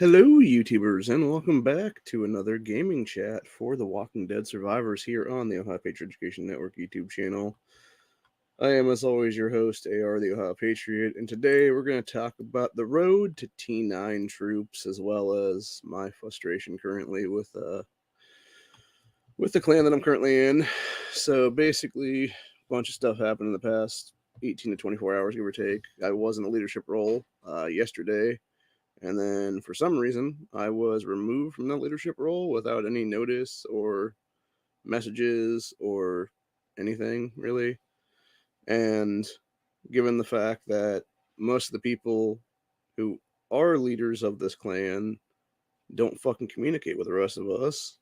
Hello, YouTubers, and welcome back to another gaming chat for the Walking Dead survivors here on the Ohio Patriot Education Network YouTube channel. I am, as always, your host, AR the Ohio Patriot, and today we're going to talk about the road to T9 troops, as well as my frustration currently with the clan that I'm currently in. So basically, a bunch of stuff happened in the past 18 to 24 hours, give or take. I was in a leadership role yesterday. And then for some reason, I was removed from that leadership role without any notice or messages or anything really. And given the fact that most of the people who are leaders of this clan don't fucking communicate with the rest of us,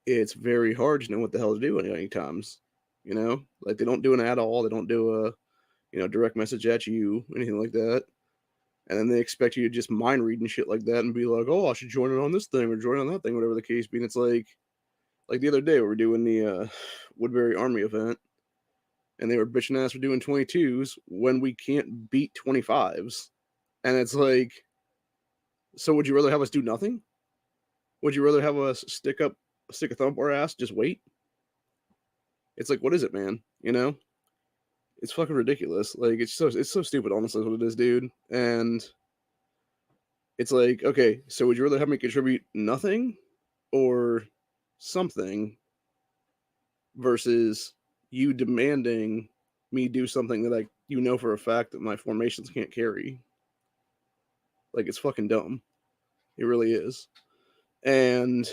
it's very hard to know what the hell to do any times. Like they don't do an at all, they don't do a direct message at you, anything like that. And then they expect you to just mind read and shit like that and be like, oh, I should join it on this thing or join on that thing, whatever the case be. And it's like the other day we were doing the Woodbury Army event, and they were bitching ass for doing 22s when we can't beat 25s. And it's like, so would you rather have us do nothing? Would you rather have us stick a thumb up our ass, just wait? It's like, what is it, man? It's fucking ridiculous. Like it's so stupid, honestly, is what it is, dude. And it's like, okay, so would you rather have me contribute nothing or something versus you demanding me do something that for a fact that my formations can't carry? Like, it's fucking dumb. It really is. And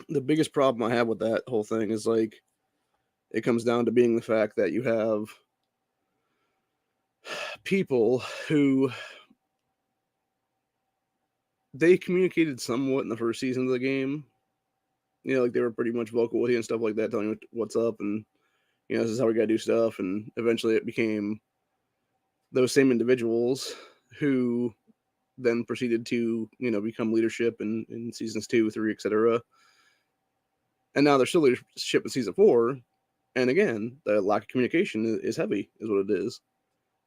the biggest problem I have with that whole thing is like it comes down to being the fact that you have people who they communicated somewhat in the first season of the game. Like they were pretty much vocal with you and stuff like that, telling you what's up and this is how we got to do stuff. And eventually it became those same individuals who then proceeded to, become leadership in seasons 2, 3, etc. And now they're still leadership in season 4. And again, the lack of communication is heavy, is what it is.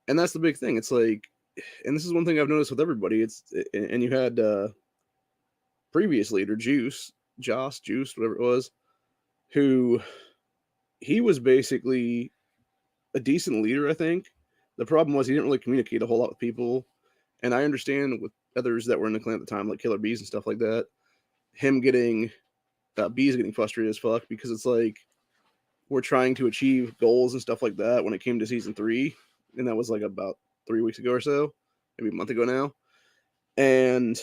And that's the big thing. It's like, and this is one thing I've noticed with everybody. And you had previous leader, Juice, whatever it was, who he was basically a decent leader, I think. The problem was he didn't really communicate a whole lot with people. And I understand with others that were in the clan at the time, like Killer Bees and stuff like that, him getting Bees getting frustrated as fuck because it's like we're trying to achieve goals and stuff like that when it came to season 3, and that was like about 3 weeks ago or so, maybe a month ago now. And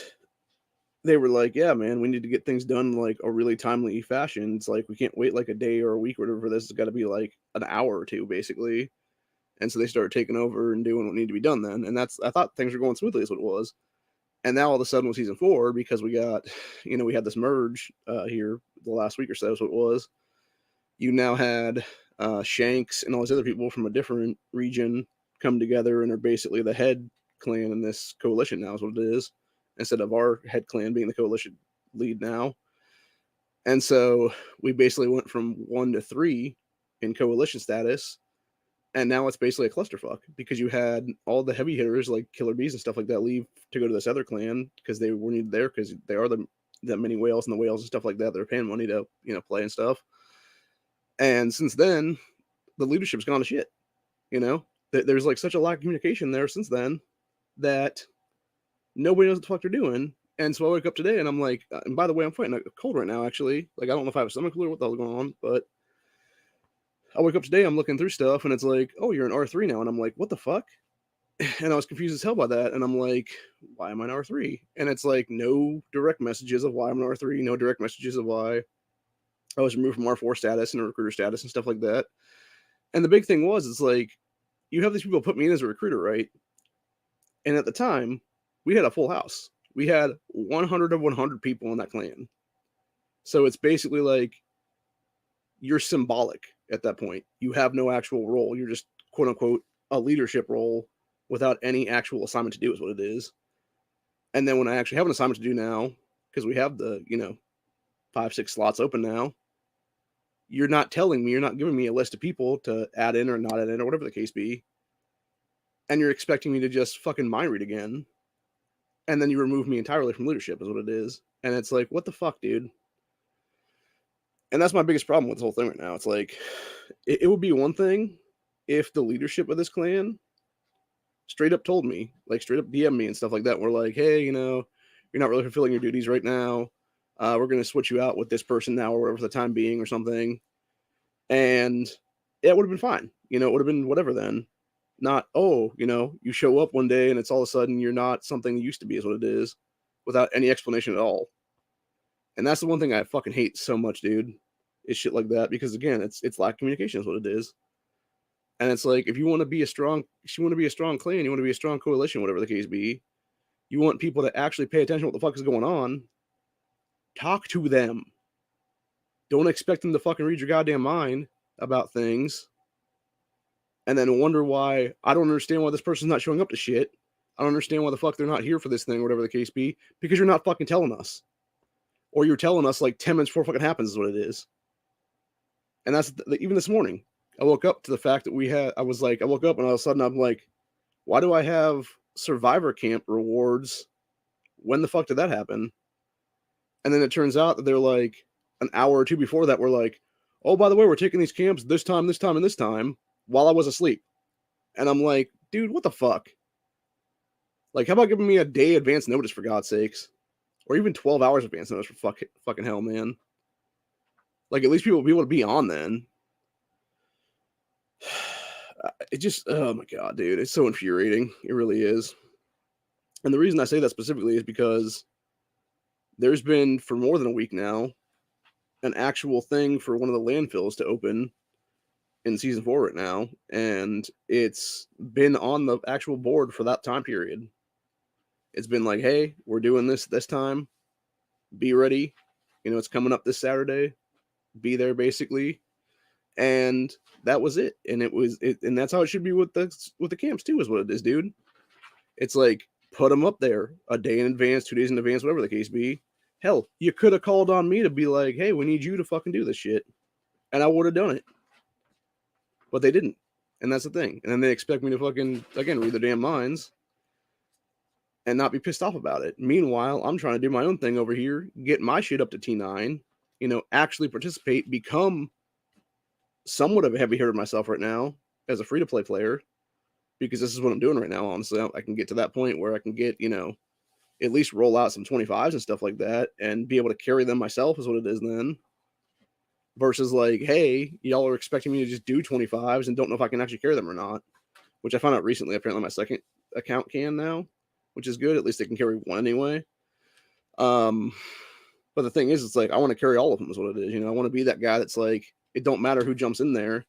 they were like, yeah, man, we need to get things done in like a really timely fashion. It's like we can't wait like a day or a week or whatever for this. It's got to be like an hour or two, basically. And so they started taking over and doing what needed to be done then. And I thought things were going smoothly, is what it was. And now all of a sudden with season 4, because we got, we had this merge here the last week or so, so it was. You now had Shanks and all these other people from a different region come together and are basically the head clan in this coalition now, is what it is, instead of our head clan being the coalition lead now. And so we basically went from 1 to 3 in coalition status. And now it's basically a clusterfuck because you had all the heavy hitters like Killer Bees and stuff like that leave to go to this other clan because they were needed there because they are the many whales and the whales and stuff like that. They're paying money to play and stuff. And since then, the leadership's gone to shit. There's like such a lack of communication there since then that nobody knows what the fuck they're doing. And so I wake up today and I'm like, and by the way, I'm fighting a cold right now. Actually, like I don't know if I have a stomach flu or what the hell's going on, but I wake up today, I'm looking through stuff, and it's like, oh, you're an R3 now. And I'm like, what the fuck? And I was confused as hell by that. And I'm like, why am I an R3? And it's like, no direct messages of why I'm an R3, no direct messages of why I was removed from R4 status and recruiter status and stuff like that. And the big thing was, it's like, you have these people put me in as a recruiter, right? And at the time, we had a full house. We had 100 of 100 people in that clan. So it's basically like, you're symbolic at that point. You have no actual role. You're just, quote unquote, a leadership role without any actual assignment to do, is what it is. And then when I actually have an assignment to do now, because we have the 5-6 slots open now, you're not telling me, you're not giving me a list of people to add in or not add in or whatever the case be, and you're expecting me to just fucking mind read again. and then you remove me entirely from leadership is what it is. And it's like, what the fuck, dude? And that's my biggest problem with this whole thing right now. It's like, it would be one thing if the leadership of this clan straight up told me, like straight up DM me and stuff like that. We're like, hey, you're not really fulfilling your duties right now. We're going to switch you out with this person now or whatever for the time being or something. And it would have been fine. It would have been whatever then. Not, you show up one day and it's all of a sudden you're not something you used to be is what it is without any explanation at all. And that's the one thing I fucking hate so much, dude, is shit like that. Because again, it's lack of communication is what it is. And it's like, if you want to be a strong clan, you want to be a strong coalition, whatever the case be, you want people to actually pay attention to what the fuck is going on, talk to them. Don't expect them to fucking read your goddamn mind about things and then wonder why I don't understand why this person's not showing up to shit. I don't understand why the fuck they're not here for this thing, whatever the case be, because you're not fucking telling us. Or you're telling us like 10 minutes before fucking happens is what it is. And that's even this morning. I woke up to the fact that I woke up and all of a sudden I'm like, why do I have Survivor Camp rewards? When the fuck did that happen? And then it turns out that they're like an hour or two before that, we're like, oh, by the way, we're taking these camps this time, and this time while I was asleep. And I'm like, dude, what the fuck? Like, how about giving me a day advance notice for God's sakes? Or even 12 hours advance notice for fucking hell, man. Like, at least people will be able to be on then. It just, oh my God, dude. It's so infuriating. It really is. And the reason I say that specifically is because there's been, for more than a week now, an actual thing for one of the landfills to open in season 4 right now. And it's been on the actual board for that time period. It's been like, hey, we're doing this time. Be ready. It's coming up this Saturday. Be there, basically. And that was it. And and that's how it should be with the camps too, is what it is, dude. It's like, put them up there a day in advance, 2 days in advance, whatever the case be. Hell, you could have called on me to be like, hey, we need you to fucking do this shit. And I would have done it. But they didn't. And that's the thing. And then they expect me to fucking, again, read their damn minds and not be pissed off about it. Meanwhile, I'm trying to do my own thing over here, get my shit up to T9, actually participate, become somewhat of a heavy hitter myself right now as a free-to-play player, because this is what I'm doing right now, honestly. I can get to that point where I can get, at least roll out some 25s and stuff like that and be able to carry them myself is what it is then. Versus like, hey, y'all are expecting me to just do 25s and don't know if I can actually carry them or not, which I found out recently. Apparently my second account can now, which is good. At least they can carry one anyway. But the thing is, it's like, I want to carry all of them is what it is. I want to be that guy that's like, it don't matter who jumps in there.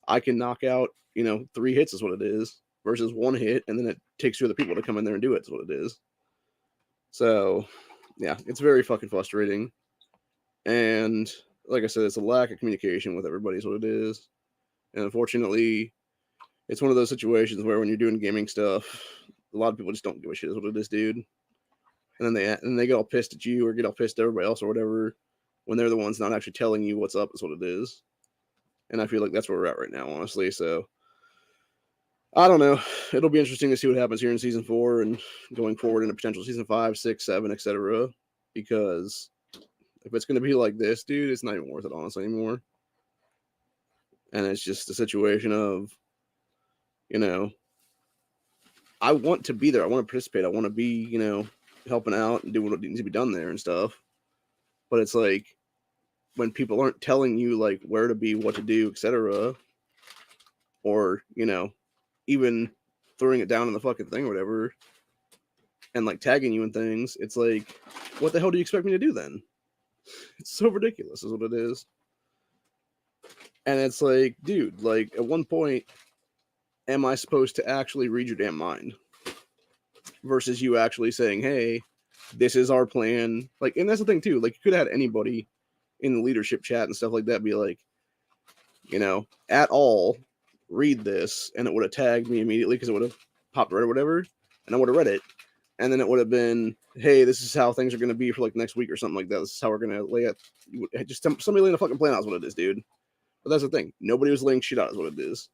I can knock out, 3 hits is what it is versus 1 hit. And then it takes 2 other people to come in there and do it is what it is. So yeah, it's very fucking frustrating. And like I said, it's a lack of communication with everybody is what it is. And unfortunately, it's one of those situations where when you're doing gaming stuff, a lot of people just don't give a shit is what it is, dude. And then they get all pissed at you or get all pissed at everybody else or whatever when they're the ones not actually telling you what's up is what it is. And I feel like that's where we're at right now, honestly. So I don't know. It'll be interesting to see what happens here in season 4 and going forward into potential season 5, 6, 7, etc. Because if it's going to be like this, dude, it's not even worth it, honestly, anymore. And it's just a situation of, I want to be there. I want to participate. I want to be, helping out and do what needs to be done there and stuff. But it's like, when people aren't telling you, like, where to be, what to do, etc., or, even throwing it down in the fucking thing or whatever, and, like, tagging you in things, it's like, what the hell do you expect me to do then? It's so ridiculous is what it is. And it's like, dude, like, at one point, am I supposed to actually read your damn mind? Versus you actually saying, hey, this is our plan. Like, and that's the thing, too. Like, you could have had anybody in the leadership chat and stuff like that be like, at all, read this, and it would have tagged me immediately because it would have popped right or whatever, and I would have read it. And then it would have been, hey, this is how things are going to be for, like, next week or something like that. This is how we're going to lay it. Just somebody laying a fucking plan out is what it is, dude. But that's the thing. Nobody was laying shit out is what it is.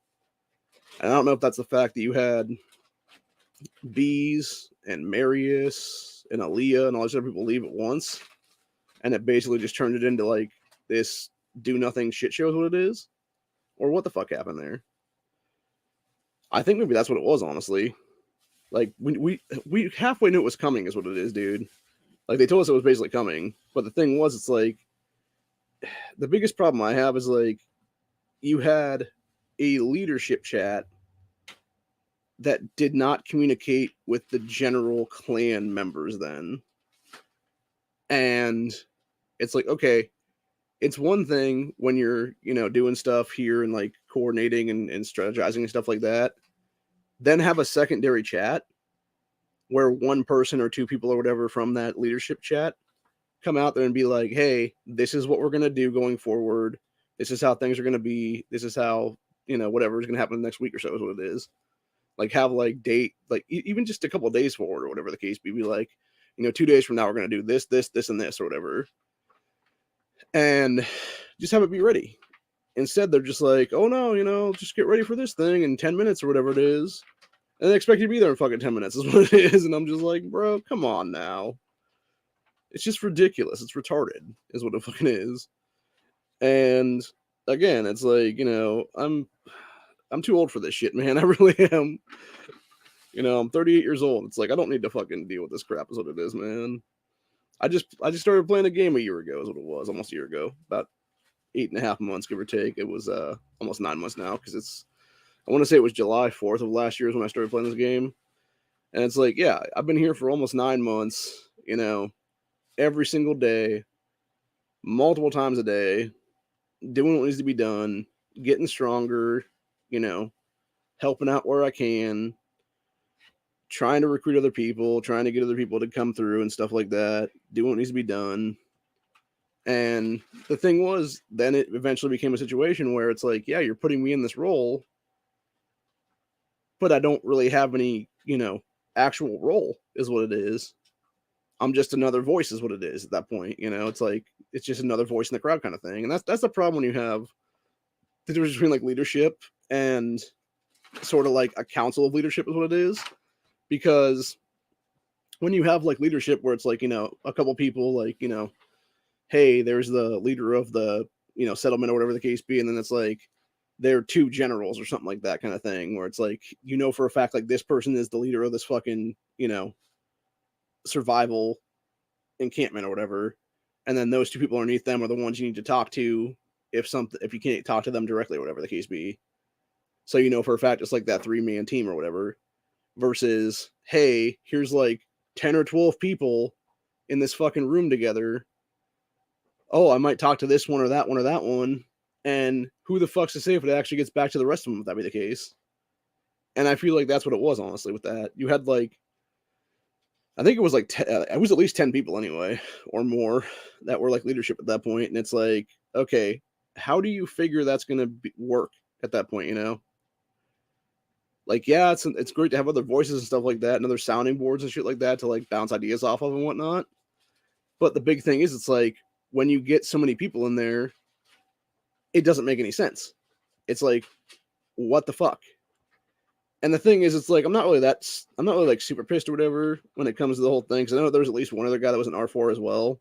And I don't know if that's the fact that you had bees and Marius and Aaliyah and all these other people leave at once, and it basically just turned it into like this do nothing shit show is what it is, or what the fuck happened there? I think maybe that's what it was, honestly. Like we halfway knew it was coming, is what it is, dude. Like they told us it was basically coming, but the thing was, it's like the biggest problem I have is like you had a leadership chat that did not communicate with the general clan members then. And it's like, okay, it's one thing when you're, doing stuff here and like coordinating and strategizing and stuff like that. Then have a secondary chat where one person or two people or whatever from that leadership chat come out there and be like, hey, this is what we're going to do going forward. This is how things are going to be. This is how, whatever is going to happen next week or so is what it is. Like have like date, like even just a couple of days forward or whatever the case be like, 2 days from now, we're going to do this, this, this, and this or whatever. And just have it be ready. Instead, they're just like, oh no, just get ready for this thing in 10 minutes or whatever it is. And they expect you to be there in fucking 10 minutes is what it is. And I'm just like, bro, come on now. It's just ridiculous. It's retarded is what it fucking is. And again, it's like, I'm too old for this shit, man. I really am. I'm 38 years old. It's like I don't need to fucking deal with this crap is what it is, man. I just started playing a game a year ago is what it was, almost a year ago. About 8.5 months, give or take. It was almost 9 months now, because I want to say it was July 4th of last year is when I started playing this game. And it's like, yeah, I've been here for almost 9 months, every single day, multiple times a day, doing what needs to be done, getting stronger, helping out where I can, trying to recruit other people, trying to get other people to come through and stuff like that, doing what needs to be done. And the thing was, then it eventually became a situation where it's like, yeah, you're putting me in this role, but I don't really have any, actual role is what it is. I'm just another voice is what it is at that point. It's like, it's just another voice in the crowd kind of thing. And that's the problem when you have the difference between like leadership and sort of like a council of leadership is what it is. Because when you have like leadership where it's like, a couple people like, hey, there's the leader of the, settlement or whatever the case be. And then it's like, they're two generals or something like that kind of thing, where it's like, for a fact, like this person is the leader of this fucking, survival encampment or whatever. And then those two people underneath them are the ones you need to talk to if you can't talk to them directly or whatever the case be. So, for a fact, it's like that 3-man team or whatever. Versus, hey, here's like 10 or 12 people in this fucking room together. Oh, I might talk to this one or that one or that one. And who the fuck's to say if it actually gets back to the rest of them if that be the case? And I feel like that's what it was, honestly, with that. You had like, I think it was like, it was at least 10 people anyway, or more, that were like leadership at that point. And it's like, okay, how do you figure that's going to work at that point, Like, yeah, it's great to have other voices and stuff like that and other sounding boards and shit like that to like bounce ideas off of and whatnot. But the big thing is, it's like when you get so many people in there, it doesn't make any sense. It's like, what the fuck? And the thing is, it's like I'm not really like super pissed or whatever when it comes to the whole thing, because I know there's at least one other guy that was an R4 as well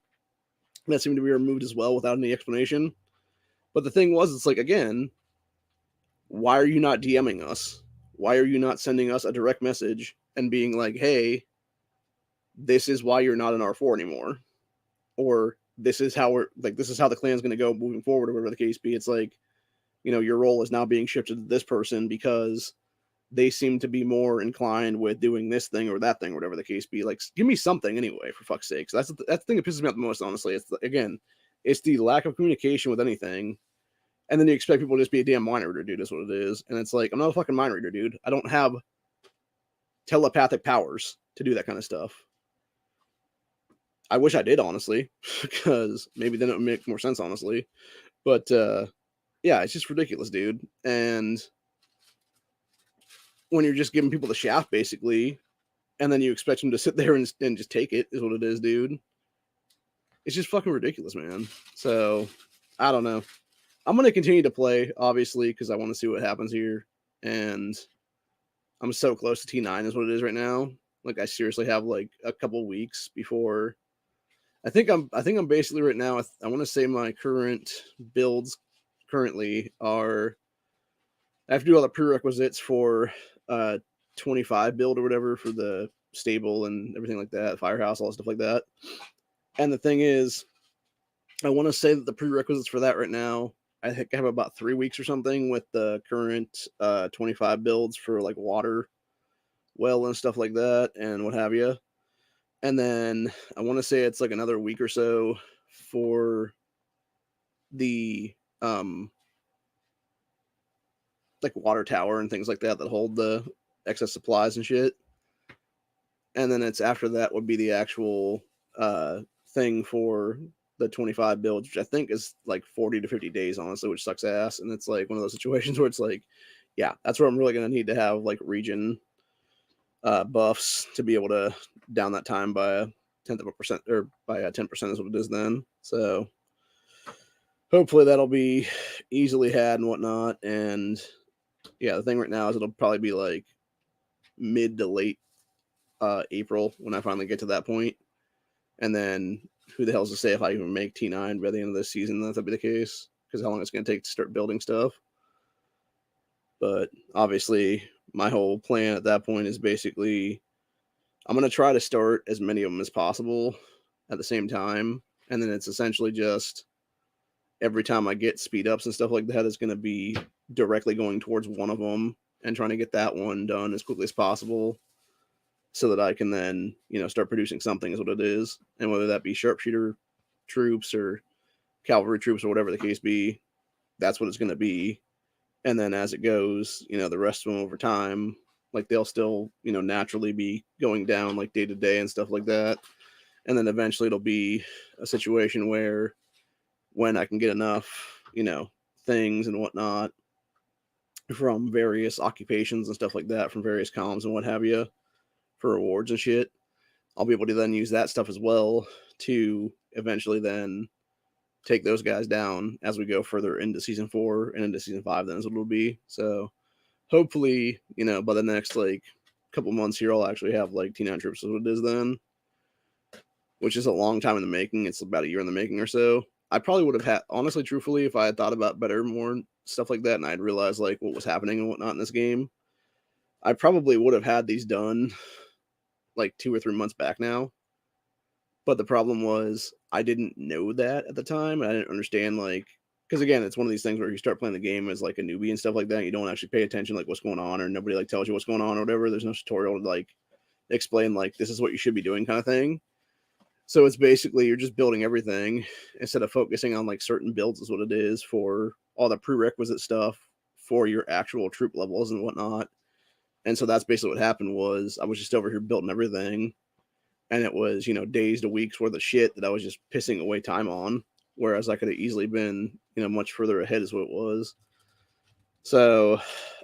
that seemed to be removed as well without any explanation. But the thing was, it's like, again, why are you not DMing us? Why are you not sending us a direct message and being like, hey, this is why you're not an R4 anymore? Or this is how the clan's going to go moving forward, or whatever the case be. It's like, your role is now being shifted to this person because they seem to be more inclined with doing this thing or that thing, or whatever the case be. Like, give me something anyway, for fuck's sake. So that's the thing that pisses me off the most, honestly. It's the lack of communication with anything. And then you expect people to just be a damn mind reader, dude, is what it is. And it's like, I'm not a fucking mind reader, dude. I don't have telepathic powers to do that kind of stuff. I wish I did, honestly, because maybe then it would make more sense, honestly. But, yeah, it's just ridiculous, dude. And when you're just giving people the shaft, basically, and then you expect them to sit there and just take it, is what it is, dude. It's just fucking ridiculous, man. So, I don't know. I'm going to continue to play, obviously, because I want to see what happens here. And I'm so close to T9 is what it is right now. Like I seriously have like a couple weeks before. I think I'm basically right now. I want to say my current builds currently are. I have to do all the prerequisites for 25 build or whatever for the stable and everything like that, firehouse, all that stuff like that. And the thing is, I want to say that the prerequisites for that right now, I think I have about 3 weeks or something with the current 25 builds for like water, well, and stuff like that, and what have you. And then I want to say it's like another week or so for the like water tower and things like that that hold the excess supplies and shit. And then it's after that would be the actual thing for the 25 builds, which I think is like 40 to 50 days, honestly, which sucks ass. And it's like one of those situations where it's like, yeah, that's where I'm really going to need to have like region buffs to be able to down that time by a tenth of a percent or by a 10% is what it is then. So hopefully that'll be easily had and whatnot. And yeah, the thing right now is it'll probably be like mid to late April when I finally get to that point. And then who the hell's to say if I even make T9 by the end of this season, that'll be the case, because how long it's going to take to start building stuff. But obviously, my whole plan at that point is basically I'm going to try to start as many of them as possible at the same time. And then it's essentially just every time I get speed ups and stuff like that, it's going to be directly going towards one of them and trying to get that one done as quickly as possible so that I can then, start producing something is what it is. And whether that be sharpshooter troops or cavalry troops or whatever the case be, that's what it's going to be. And then as it goes, the rest of them over time, like they'll still, naturally be going down like day to day and stuff like that. And then eventually it'll be a situation where when I can get enough, things and whatnot from various occupations and stuff like that, from various columns and what have you, for rewards and shit, I'll be able to then use that stuff as well to eventually then take those guys down as we go further into season 4 and into season 5. Then is what it'll be. So hopefully, by the next like couple months here, I'll actually have like T9 troops as what it is then, which is a long time in the making. It's about a year in the making or so. I probably would have had, honestly, truthfully, if I had thought about better, more stuff like that, and I'd realized like what was happening and whatnot in this game, I probably would have had these done like 2 or 3 months back now. But the problem was I didn't know that at the time. I didn't understand, like, because again, it's one of these things where you start playing the game as like a newbie and stuff like that. And you don't actually pay attention like what's going on, or nobody like tells you what's going on or whatever. There's no tutorial to like explain like this is what you should be doing kind of thing. So it's basically you're just building everything instead of focusing on like certain builds is what it is for all the prerequisite stuff for your actual troop levels and whatnot. And so that's basically what happened was I was just over here building everything, and it was, days to weeks worth of shit that I was just pissing away time on, whereas I could have easily been, much further ahead is what it was. So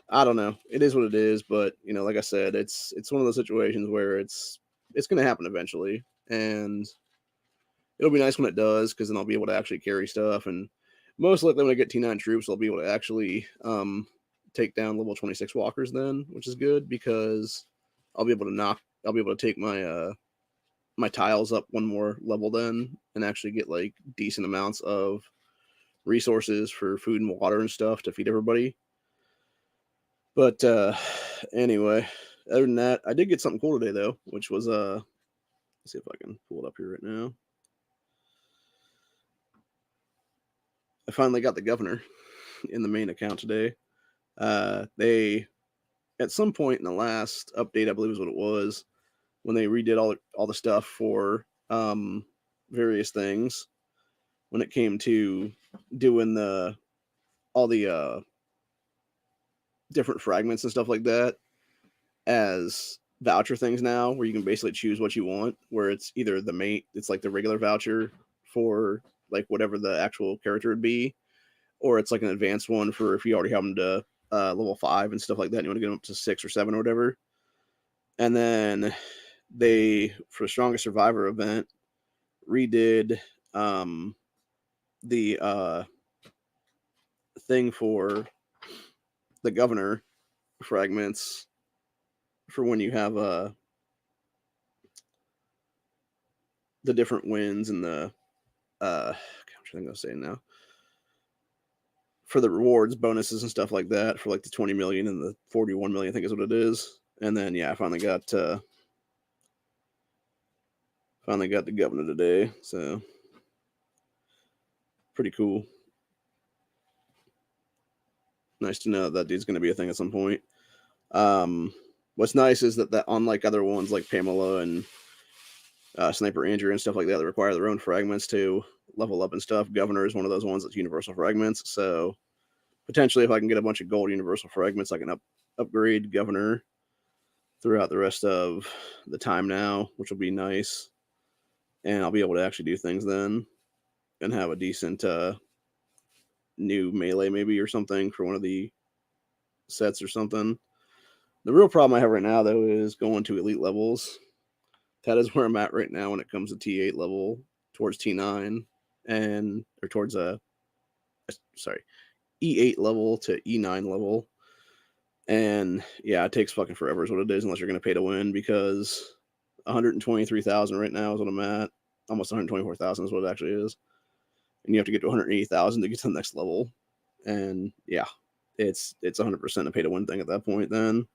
I don't know. It is what it is, but like I said, it's one of those situations where it's going to happen eventually, and it'll be nice when it does, because then I'll be able to actually carry stuff, and most likely when I get T9 troops, I'll be able to actually take down level 26 walkers then, which is good because I'll be able to take my tiles up one more level then and actually get like decent amounts of resources for food and water and stuff to feed everybody. But anyway, other than that, I did get something cool today though, which was let's see if I can pull it up here right now. I finally got the governor in the main account today. They at some point in the last update, I believe is what it was, when they redid all the stuff for various things, when it came to doing all the different fragments and stuff like that as voucher things now, where you can basically choose what you want, where it's either it's like the regular voucher for like whatever the actual character would be, or it's like an advanced one for if you already have them to level 5 and stuff like that, and you want to get them up to 6 or 7 or whatever. And then they, for the Strongest Survivor event, redid the thing for the governor fragments for when you have the different wins and the I'm trying to say now for the rewards, bonuses and stuff like that for like the 20 million and the 41 million, I think is what it is. And then yeah, I finally got the governor today, so pretty cool. Nice to know that dude's going to be a thing at some point. What's nice is that unlike other ones like Pamela and Sniper Andrew and stuff like that require their own fragments to level up and stuff, Governor is one of those ones that's universal fragments. So potentially, if I can get a bunch of gold universal fragments, I can upgrade Governor throughout the rest of the time now, which will be nice. And I'll be able to actually do things then and have a decent new melee maybe or something for one of the sets or something. The real problem I have right now, though, is going to elite levels. That is where I'm at right now when it comes to T8 level towards T9 or towards E8 level to E9 level. And yeah, it takes fucking forever is what it is unless you're going to pay to win, because 123,000 right now is what I'm at. Almost 124,000 is what it actually is. And you have to get to 180,000 to get to the next level. And yeah, it's 100% a pay to win thing at that point then.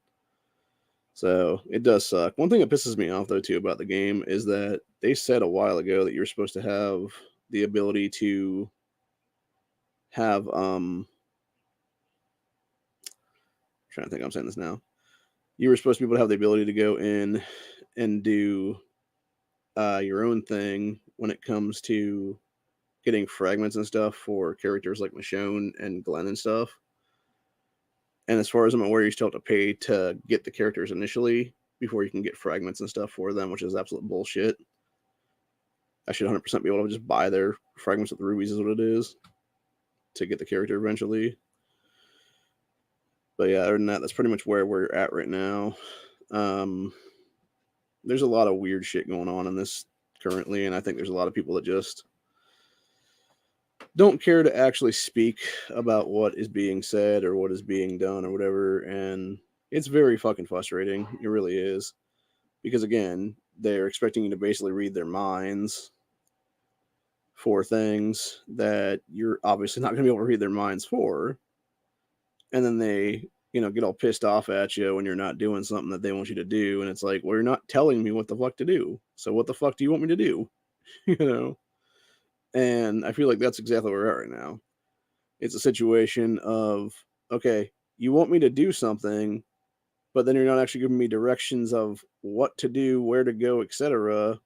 So it does suck. One thing that pisses me off though too about the game is that they said a while ago that you're supposed to have the ability to have I'm trying to think I'm saying this now. You were supposed to be able to have the ability to go in and do your own thing when it comes to getting fragments and stuff for characters like Michonne and Glenn and stuff. And as far as I'm aware, you still have to pay to get the characters initially before you can get fragments and stuff for them, which is absolute bullshit. I should 100% be able to just buy their fragments with the rubies is what it is to get the character eventually. But yeah, other than that, that's pretty much where we're at right now. There's a lot of weird shit going on in this currently, and I think there's a lot of people that just don't care to actually speak about what is being said or what is being done or whatever, and it's very fucking frustrating. It really is. Because again, they're expecting you to basically read their minds for things that you're obviously not going to be able to read their minds for. And then they, get all pissed off at you when you're not doing something that they want you to do. And it's like, well, you're not telling me what the fuck to do. So what the fuck do you want me to do? And I feel like that's exactly where we're at right now. It's a situation of, okay, you want me to do something, but then you're not actually giving me directions of what to do, where to go, etc.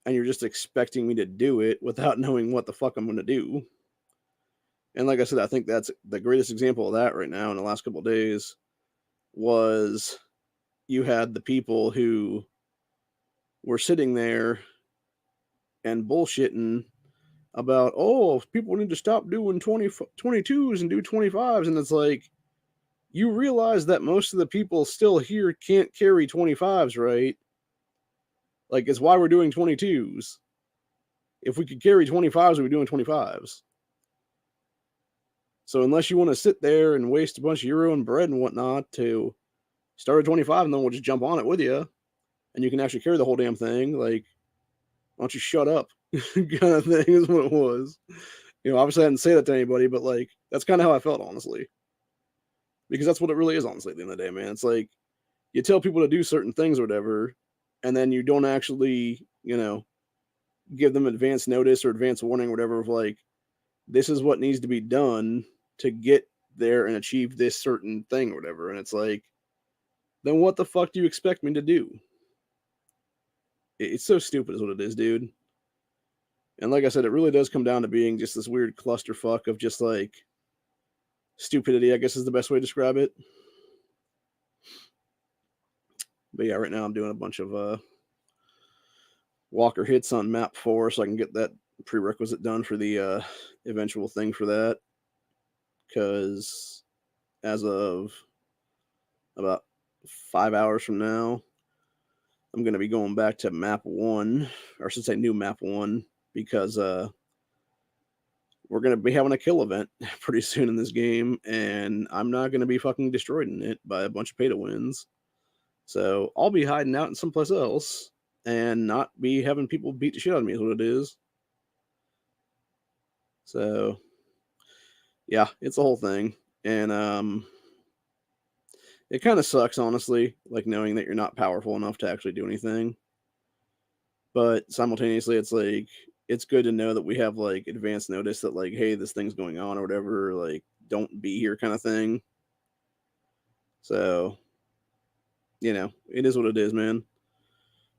And you're just expecting me to do it without knowing what the fuck I'm going to do. And like I said, I think that's the greatest example of that right now in the last couple of days was you had the people who were sitting there and bullshitting about, oh, people need to stop doing 22s and do 25s. And it's like, you realize that most of the people still here can't carry 25s, right? Like, it's why we're doing 22s. If we could carry 25s, we'd be doing 25s. So unless you want to sit there and waste a bunch of your own bread and whatnot to start at 25, and then we'll just jump on it with you, and you can actually carry the whole damn thing, like, why don't you shut up? Kind of thing is what it was. Obviously I didn't say that to anybody, but like, that's kind of how I felt, honestly. Because that's what it really is, honestly, at the end of the day, man. It's like, you tell people to do certain things or whatever, and then you don't actually, give them advance notice or advance warning or whatever of like, this is what needs to be done to get there and achieve this certain thing or whatever. And it's like, then what the fuck do you expect me to do? It's so stupid is what it is, dude. And like I said, it really does come down to being just this weird clusterfuck of just like stupidity, I guess is the best way to describe it. But yeah, right now I'm doing a bunch of walker hits on map 4 so I can get that prerequisite done for the eventual thing for that. Because as of about 5 hours from now, I'm going to be going back to map 1, or I should say new map 1, because we're going to be having a kill event pretty soon in this game, and I'm not going to be fucking destroyed in it by a bunch of pay-to-wins. So I'll be hiding out in someplace else and not be having people beat the shit out of me is what it is. So yeah, it's a whole thing. And it kind of sucks, honestly, like knowing that you're not powerful enough to actually do anything. But simultaneously, it's like it's good to know that we have like advance notice that like, hey, this thing's going on or whatever. Like, don't be here, kind of thing. So, it is what it is, man.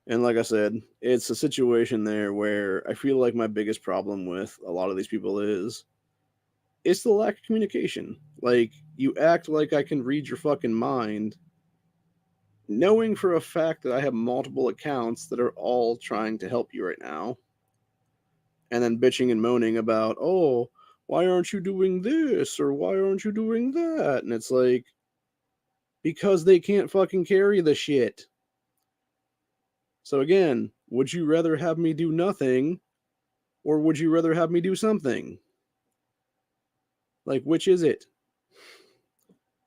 And like I said, it's a situation there where I feel like my biggest problem with a lot of these people is it's the lack of communication. Like, you act like I can read your fucking mind, knowing for a fact that I have multiple accounts that are all trying to help you right now, and then bitching and moaning about, oh, why aren't you doing this or why aren't you doing that? And it's like, because they can't fucking carry the shit. So again, would you rather have me do nothing or would you rather have me do something? Like, which is it?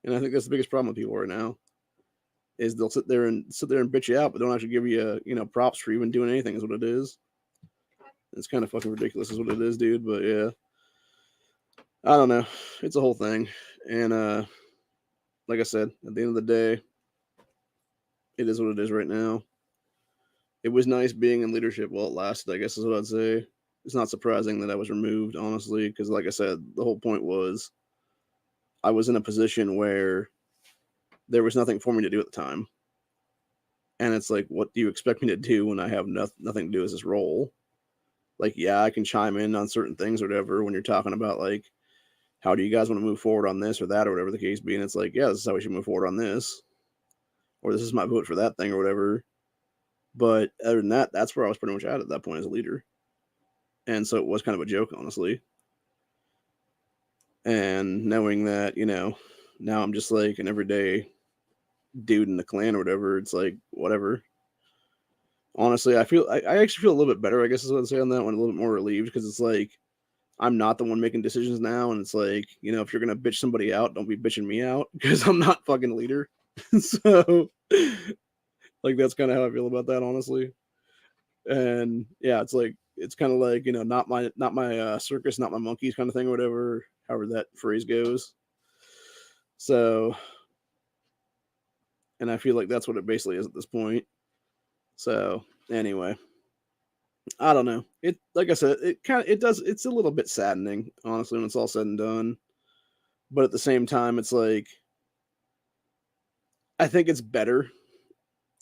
And I think that's the biggest problem with people right now is they'll sit there and bitch you out, but don't actually give you props for even doing anything. Is what it is. It's kind of fucking ridiculous, is what it is, dude. But yeah, I don't know. It's a whole thing, and like I said, at the end of the day, it is what it is right now. It was nice being in leadership while it lasted, I guess is what I'd say. It's not surprising that I was removed, honestly, because like I said, the whole point was I was in a position where there was nothing for me to do at the time. And it's like, what do you expect me to do when I have nothing to do as this role? Like, yeah, I can chime in on certain things or whatever when you're talking about, like, how do you guys want to move forward on this or that or whatever the case be. And it's like, yeah, this is how we should move forward on this. Or this is my vote for that thing or whatever. But other than that, that's where I was pretty much at that point as a leader. And so it was kind of a joke, honestly. And knowing that, now I'm just like an everyday dude in the clan or whatever, it's like, whatever. Honestly, I actually feel a little bit better, I guess is what I'd say on that one, a little bit more relieved, because it's like, I'm not the one making decisions now, and it's like, if you're gonna bitch somebody out, don't be bitching me out, because I'm not fucking leader. So, like, that's kind of how I feel about that, honestly. And yeah, it's kind of like, not my circus, not my monkeys kind of thing, or whatever, however that phrase goes. So, and I feel like that's what it basically is at this point. So anyway, I don't know. It, like I said, it's a little bit saddening, honestly, when it's all said and done. But at the same time, it's like, I think it's better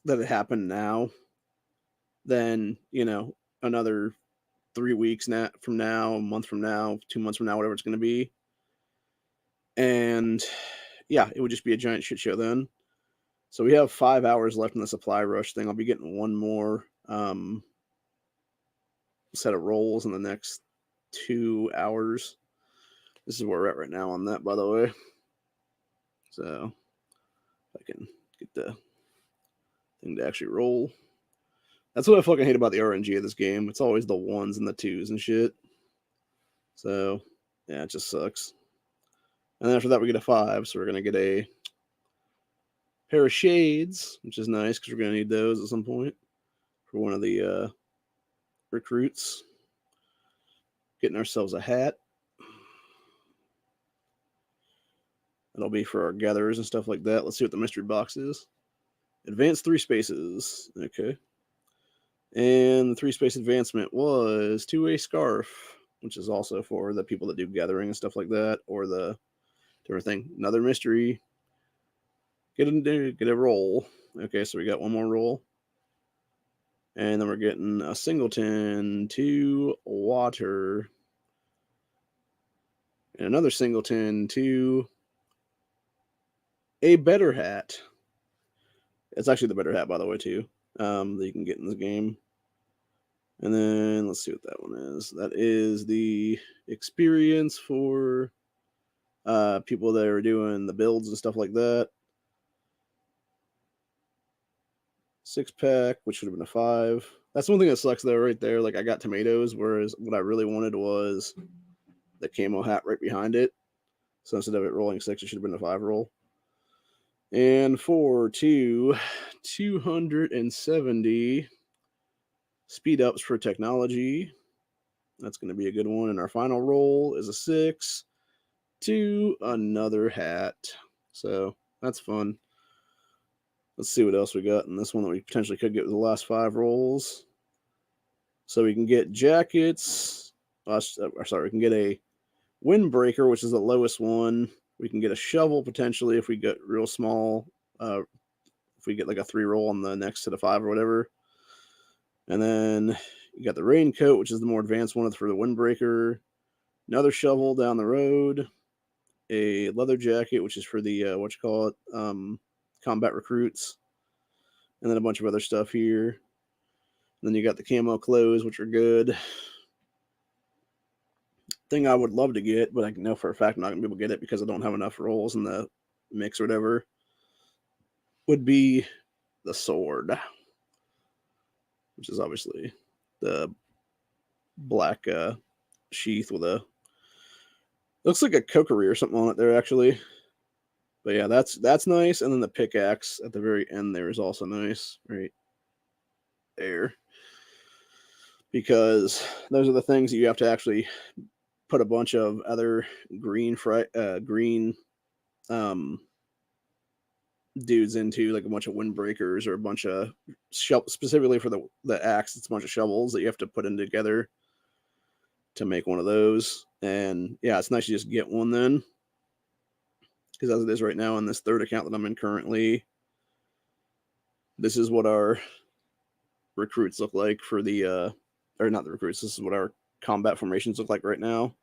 that it happened now than, another 3 weeks from now, a month from now, 2 months from now, whatever it's going to be. And yeah, it would just be a giant shit show then. So we have 5 hours left in the supply rush thing. I'll be getting one more set of rolls in the next 2 hours. This is where we're at right now on that, by the way. So if I can get the thing to actually roll. That's what I fucking hate about the RNG of this game. It's always the 1s and the 2s and shit. So yeah, it just sucks. And then after that, we get a 5. So we're going to get a pair of shades, which is nice because we're going to need those at some point for one of the recruits. Getting ourselves a hat. That'll be for our gatherers and stuff like that. Let's see what the mystery box is. Advance 3 spaces. Okay. And the 3-space advancement was to a scarf, which is also for the people that do gathering and stuff like that, or the different thing. Another mystery. Get a roll. Okay, so we got one more roll. And then we're getting a singleton to water. And another singleton to a better hat. It's actually the better hat, by the way, too, that you can get in this game. And then let's see what that one is. That is the experience for people that are doing the builds and stuff like that. 6-pack, which should have been a 5. That's one thing that sucks, though, right there. Like, I got tomatoes, whereas what I really wanted was the camo hat right behind it. So instead of it rolling 6, it should have been a 5 roll. And for 270 Speed ups for technology. That's going to be a good one. And our final roll is a 6 to another hat. So that's fun. Let's see what else we got in this one that we potentially could get with the last 5 rolls. So we can get jackets. Sorry, we can get a windbreaker, which is the lowest one. We can get a shovel potentially if we get real small. If we get like a 3 roll on the next set of 5 or whatever. And then you got the raincoat, which is the more advanced one for the windbreaker. Another shovel down the road. A leather jacket, which is for the combat recruits. And then a bunch of other stuff here. And then you got the camo clothes, which are good. Thing I would love to get, but I know for a fact I'm not going to be able to get it because I don't have enough rolls in the mix or whatever, would be the sword, which is obviously the black sheath with a, looks like a kokery or something on it there actually. But yeah, that's nice. And then the pickaxe at the very end there is also nice, right there, because those are the things that you have to actually put a bunch of other green dudes into, like a bunch of windbreakers or a bunch of specifically for the axe. It's a bunch of shovels that you have to put in together to make one of those. And yeah, it's nice to just get one then, because as it is right now in this third account that I'm in currently, this is what our recruits look like for the or not the recruits, this is what our combat formations look like right now,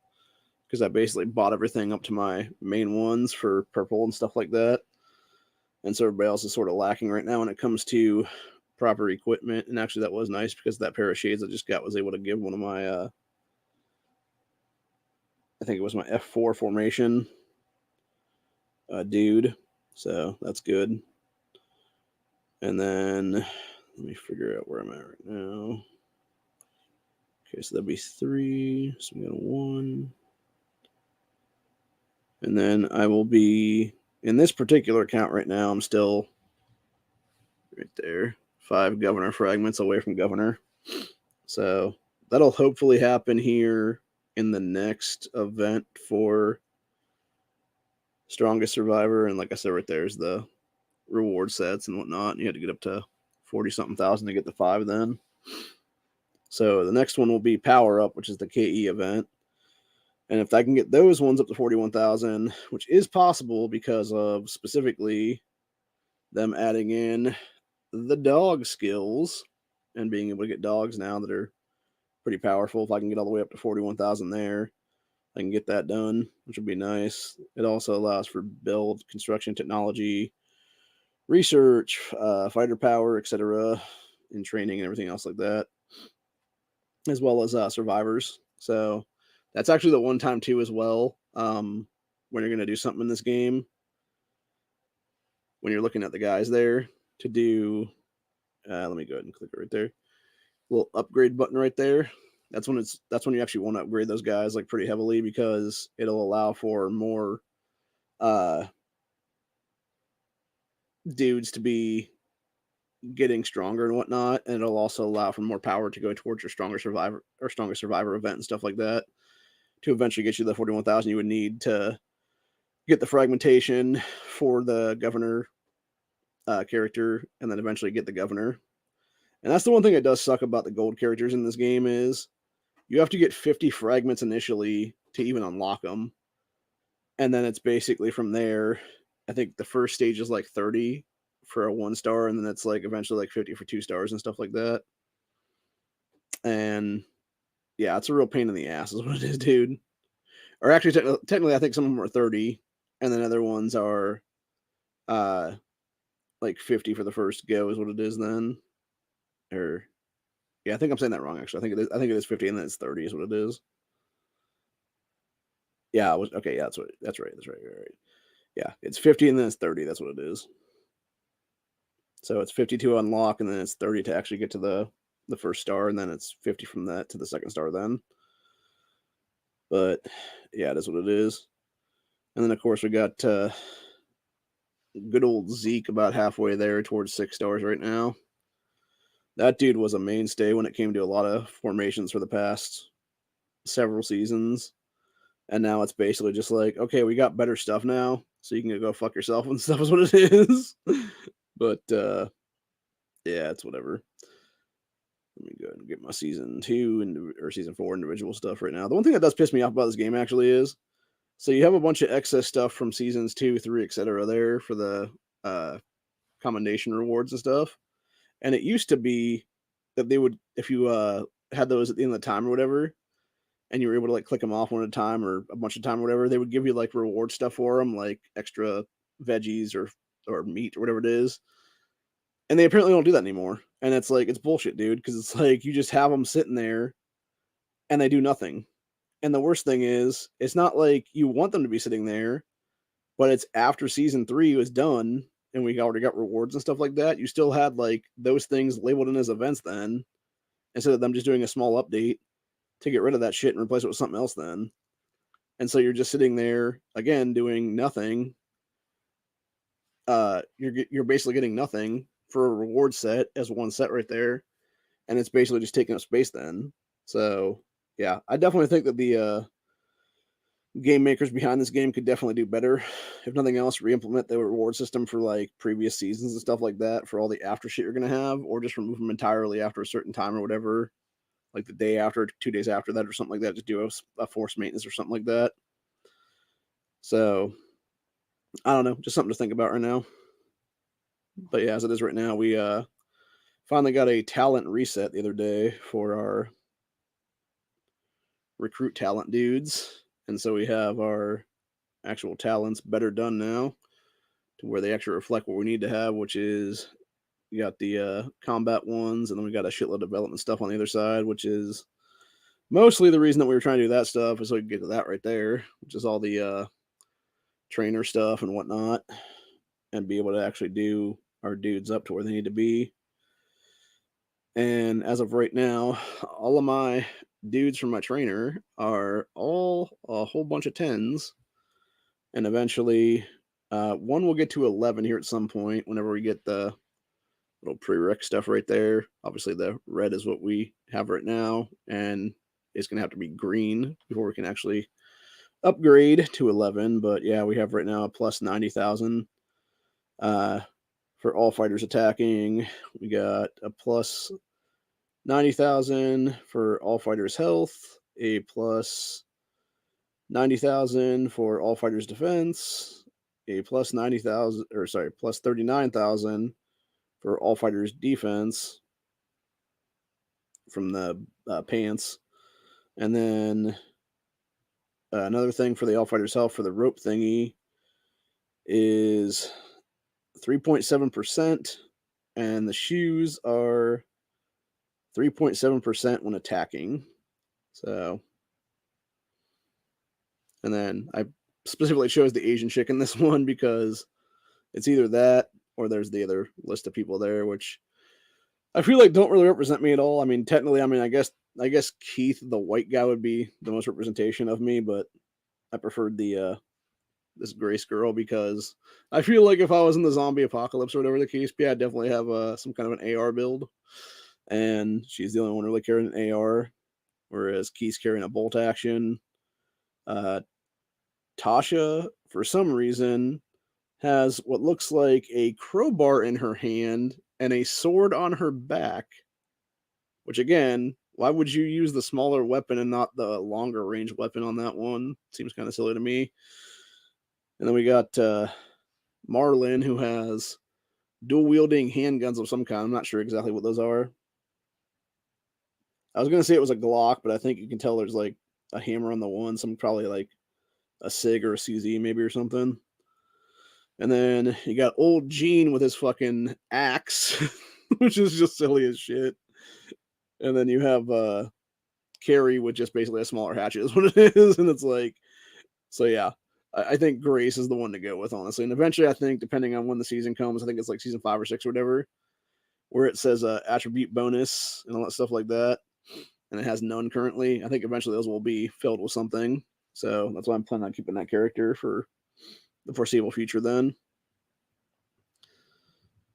because I basically bought everything up to my main ones for purple and stuff like that. And so everybody else is sort of lacking right now when it comes to proper equipment. And actually that was nice because that pair of shades I just got was able to give one of my I think it was my F4 formation dude. So that's good. And then let me figure out where I'm at right now. Okay, so that'd be 3. So we got a 1. And then I will be in this particular account right now. I'm still right there, 5 governor fragments away from governor. So that'll hopefully happen here in the next event for strongest survivor. And like I said, right there's the reward sets and whatnot. And you had to get up to 40 something thousand to get the 5 then. So the next one will be power up, which is the KE event. And if I can get those ones up to 41,000, which is possible because of specifically them adding in the dog skills and being able to get dogs now that are pretty powerful. If I can get all the way up to 41,000 there, I can get that done, which would be nice. It also allows for build, construction, technology, research, fighter power, etc., and training and everything else like that, as well as survivors. So that's actually the one time too as well, when you're going to do something in this game, when you're looking at the guys there to do, let me go ahead and click it right there. Little upgrade button right there. That's when you actually want to upgrade those guys like pretty heavily, because it'll allow for more dudes to be getting stronger and whatnot, and it'll also allow for more power to go towards your strongest survivor event and stuff like that, to eventually get you the 41,000 you would need to get the fragmentation for the governor character, and then eventually get the governor. And that's the one thing that does suck about the gold characters in this game, is you have to get 50 fragments initially to even unlock them. And then it's basically from there, I think the first stage is like 30 for a 1-star, and then it's like eventually like 50 for 2 stars and stuff like that. And yeah, it's a real pain in the ass is what it is, dude. Or actually, technically, I think some of them are 30, and then other ones are like 50 for the first go is what it is then. Or yeah, I think I'm saying that wrong actually. I think it is 50 and then it's 30 is what it is. Yeah, it was okay. Yeah, that's right. Yeah, it's 50 and then it's 30. That's what it is. So it's 50 to unlock, and then it's 30 to actually get to the first star, and then it's 50 from that to the second star then. But yeah, it is what it is. And then of course we got good old Zeke about halfway there towards 6 stars right now. That dude was a mainstay when it came to a lot of formations for the past several seasons. And now it's basically just like, okay, we got better stuff now, so you can go fuck yourself and stuff is what it is. But yeah, it's whatever. Let me go ahead and get my season 2 or season 4 individual stuff right now. The one thing that does piss me off about this game actually is, so you have a bunch of excess stuff from seasons 2, 3, etc. there for the uh, commendation rewards and stuff. And it used to be that they would, if you had those at the end of the time or whatever, and you were able to like click them off one at a time or a bunch of time or whatever, they would give you like reward stuff for them, like extra veggies or meat or whatever it is. And they apparently don't do that anymore. And it's like, it's bullshit, dude, because it's like you just have them sitting there and they do nothing. And the worst thing is, it's not like you want them to be sitting there, but it's after season 3 was done and we already got rewards and stuff like that. You still had like those things labeled in as events then, instead of them just doing a small update to get rid of that shit and replace it with something else then. And so you're just sitting there again doing nothing. You're basically getting nothing for a reward set as one set right there, and it's basically just taking up space then. So yeah, I definitely think that the game makers behind this game could definitely do better. If nothing else, re-implement the reward system for like previous seasons and stuff like that for all the after shit you're gonna have, or just remove them entirely after a certain time or whatever, like the day after, 2 days after that, or something like that. Just do a forced maintenance or something like that. So I don't know, just something to think about right now. But yeah, as it is right now, we finally got a talent reset the other day for our recruit talent dudes, and so we have our actual talents better done now to where they actually reflect what we need to have, which is you got the combat ones, and then we got a shitload of development stuff on the other side, which is mostly the reason that we were trying to do that stuff is so we can get to that right there, which is all the trainer stuff and whatnot, and be able to actually do our dudes up to where they need to be. And as of right now, all of my dudes from my trainer are all a whole bunch of 10s. And eventually, one will get to 11 here at some point whenever we get the little prereq stuff right there. Obviously, the red is what we have right now, and it's going to have to be green before we can actually upgrade to 11. But yeah, we have right now a plus 90,000 for all fighters attacking. We got a plus 90,000 for all fighters health, a plus 90,000 for all fighters defense, a plus 90,000 or sorry, plus 39,000 for all fighters defense from the pants. And then another thing for the all fighters health for the rope thingy is 3.7%, and the shoes are 3.7% when attacking. So, and then I specifically chose the Asian chick in this one because it's either that or there's the other list of people there, which I feel like don't really represent me at all. I mean, technically, I guess Keith, the white guy, would be the most representation of me, but I preferred the this Grace girl because I feel like if I was in the zombie apocalypse or whatever the case be, I'd definitely have some kind of an AR build, and she's the only one really carrying an AR, whereas Keith's carrying a bolt action. Tasha, for some reason, has what looks like a crowbar in her hand and a sword on her back, which again, why would you use the smaller weapon and not the longer range weapon on that one? Seems kind of silly to me. And then we got Marlin, who has dual wielding handguns of some kind. I'm not sure exactly what those are. I was going to say it was a Glock, but I think you can tell there's like a hammer on the one, some probably like a SIG or a CZ maybe or something. And then you got old Gene with his fucking axe, which is just silly as shit. And then you have Carrie with just basically a smaller hatchet is what it is. And it's like, so yeah, I think Grace is the one to go with, honestly. And eventually I think, depending on when the season comes, I think it's like season 5 or 6 or whatever, where it says attribute bonus and all that stuff like that. And it has none currently. I think eventually those will be filled with something. So that's why I'm planning on keeping that character for the foreseeable future then.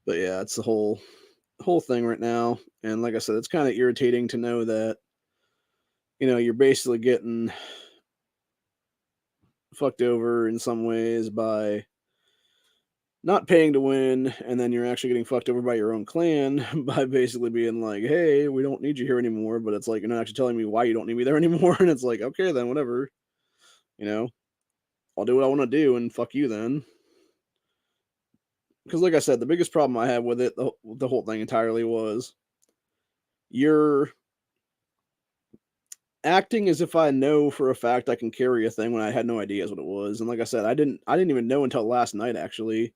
But yeah, it's the whole whole thing right now. And like I said, it's kind of irritating to know that, you're basically getting fucked over in some ways by not paying to win, and then you're actually getting fucked over by your own clan by basically being like, "Hey, we don't need you here anymore." But it's like you're not actually telling me why you don't need me there anymore, and it's like, okay, then whatever, you know, I'll do what I want to do, and fuck you then. Because, like I said, the biggest problem I had with it, the whole thing entirely, was you're acting as if I know for a fact I can carry a thing when I had no idea what it was. And like I said, I didn't even know until last night actually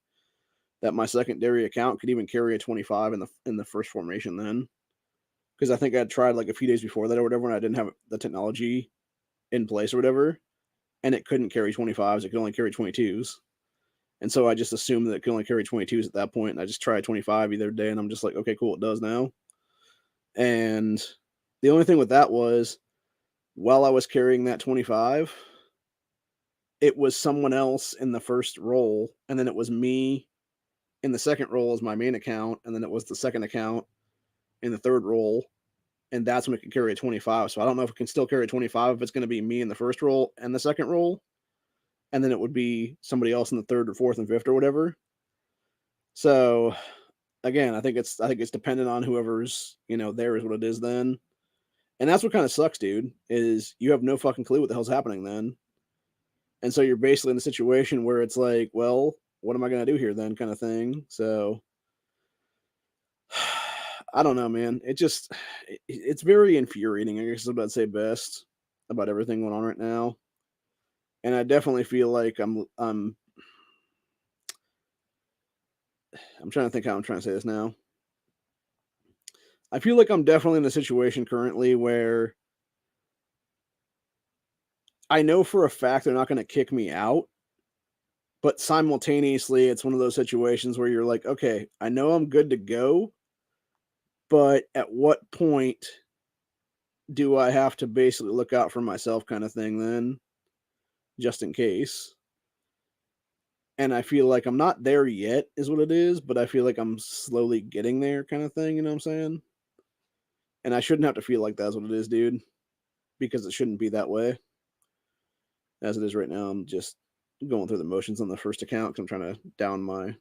that my secondary account could even carry a 25 in the first formation then. Because I think I had tried like a few days before that or whatever, and I didn't have the technology in place or whatever, and it couldn't carry 25s. It could only carry 22s. And so I just assumed that it could only carry 22s at that point, and I just tried 25 either day, and I'm just like, okay, cool, it does now. And the only thing with that was, while I was carrying that 25, it was someone else in the first roll, and then it was me in the second roll as my main account, and then it was the second account in the third roll, and that's when it can carry a 25. So I don't know if it can still carry a 25 if it's going to be me in the first roll and the second roll, and then it would be somebody else in the third or fourth and fifth or whatever. So again, I think it's dependent on whoever's there is what it is then, and that's what kind of sucks, dude. Is you have no fucking clue what the hell's happening then, and so you're basically in a situation where it's like, well, what am I gonna do here then, kind of thing. So I don't know, man. It's very infuriating. I guess is what I'd say best about everything going on right now, and I definitely feel like I'm trying to think how I'm trying to say this now. I feel like I'm definitely in a situation currently where I know for a fact they're not going to kick me out, but simultaneously, it's one of those situations where you're like, okay, I know I'm good to go, but at what point do I have to basically look out for myself, kind of thing, then, just in case? And I feel like I'm not there yet, is what it is, but I feel like I'm slowly getting there, kind of thing, you know what I'm saying? And I shouldn't have to feel like that's what it is, dude, because it shouldn't be that way. As it is right now, I'm just going through the motions on the first account because I'm trying to down my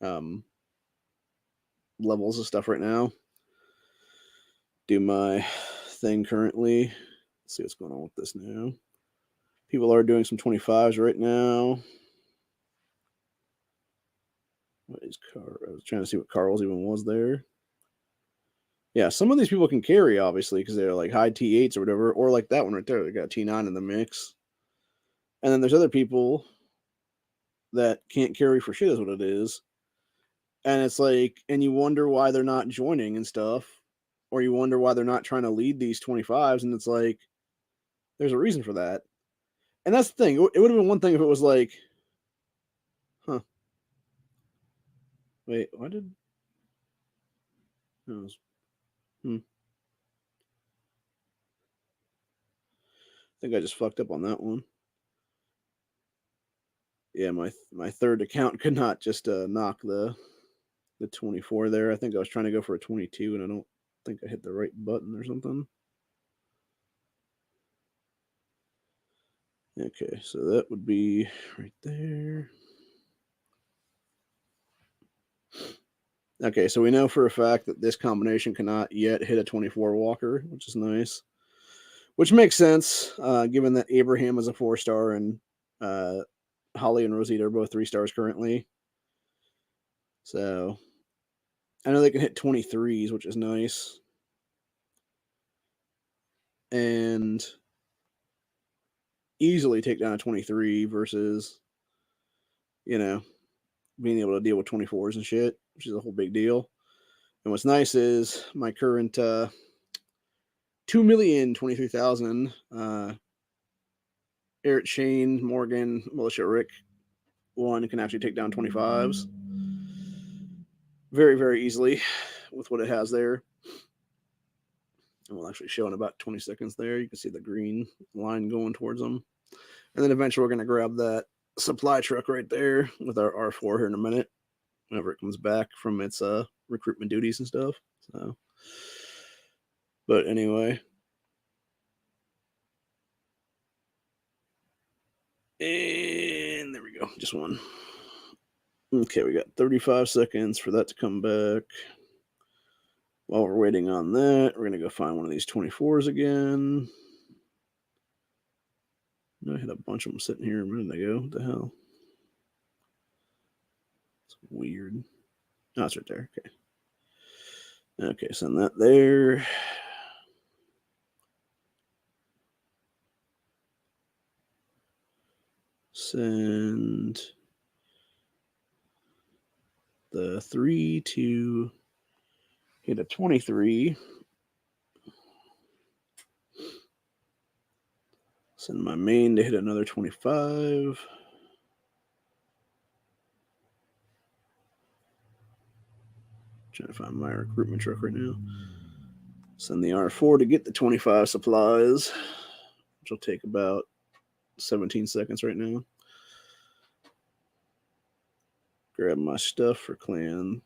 um, levels of stuff right now. Do my thing currently. Let's see what's going on with this now. People are doing some 25s right now. What is Carl? I was trying to see what Carl's even was there. Yeah, some of these people can carry, obviously, because they're like high T8s or whatever, or like that one right there. They got T9 in the mix. And then there's other people that can't carry for shit, is what it is. And it's like, and you wonder why they're not joining and stuff, or you wonder why they're not trying to lead these 25s. And it's like, there's a reason for that. And that's the thing. It would have been one thing if it was like, huh, wait, why did, no, I think I just fucked up on that one. Yeah, my third account could not just knock the 24 there. I think I was trying to go for a 22, and I don't think I hit the right button or something. Okay, so that would be right there. Okay, so we know for a fact that this combination cannot yet hit a 24 walker, which is nice. Which makes sense, given that Abraham is a 4-star and uh, Holly and Rosita are both 3 stars currently. So I know they can hit 23s, which is nice. And easily take down a 23 versus, being able to deal with 24s and shit, which is a whole big deal. And what's nice is my current 2,023,000 Eric Shane, Morgan, Militia Rick one can actually take down 25s very, very easily with what it has there. And we'll actually show in about 20 seconds there. You can see the green line going towards them. And then eventually we're going to grab that supply truck right there with our R4 here in a minute, whenever it comes back from its recruitment duties and stuff. So, but anyway. And there we go. Just one. Okay, we got 35 seconds for that to come back. While we're waiting on that, we're going to go find one of these 24s again. I had a bunch of them sitting here a minute ago. What the hell? It's weird. Oh, it's right there. Okay. Okay, send that there. Send the 3 to hit a 23. Send my main to hit another 25. Trying to find my recruitment truck right now. Send the R4 to get the 25 supplies, which will take about 17 seconds right now. Grab my stuff for clan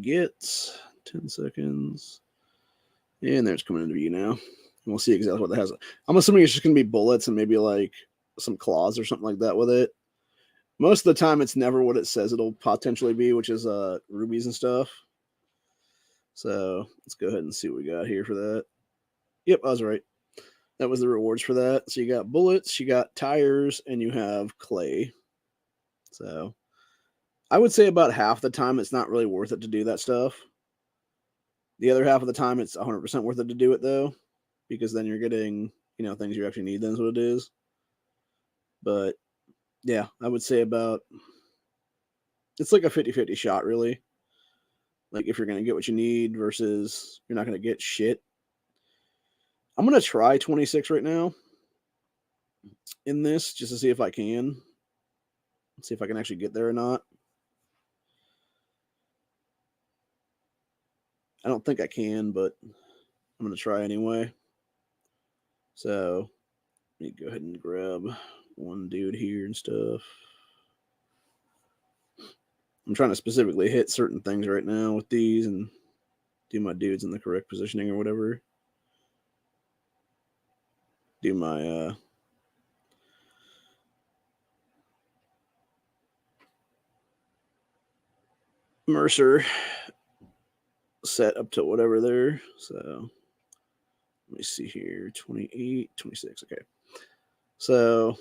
gets 10 seconds. And there it's coming into view now. And we'll see exactly what that has. I'm assuming it's just going to be bullets and maybe like some claws or something like that with it. Most of the time, it's never what it says it'll potentially be, which is rubies and stuff. So let's go ahead and see what we got here for that. Yep, I was right. That was the rewards for that. So you got bullets, you got tires, and you have clay. So I would say about half the time it's not really worth it to do that stuff. The other half of the time it's 100% worth it to do it though, because then you're getting, you know, things you actually need. That's what it is. But yeah, I would say about, it's like a 50-50 shot really. Like if you're going to get what you need versus you're not going to get shit. I'm going to try 26 right now in this just to see if I can. See if I can actually get there or not. I don't think I can, but I'm going to try anyway. So let me go ahead and grab one dude here and stuff. I'm trying to specifically hit certain things right now with these and do my dudes in the correct positioning or whatever. Do my Mercer set up to whatever there. So let me see here. 28, 26. Okay. So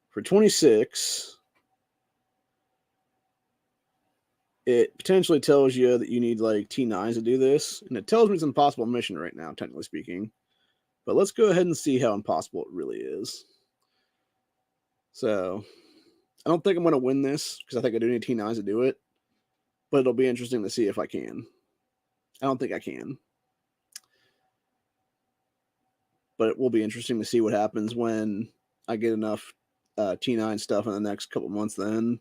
for 26, it potentially tells you that you need like T9s to do this. And it tells me it's an impossible mission right now, technically speaking. But let's go ahead and see how impossible it really is. So I don't think I'm going to win this because I think I do need T9s to do it. But it'll be interesting to see if I can. I don't think I can. But it will be interesting to see what happens when I get enough T9 stuff in the next couple months then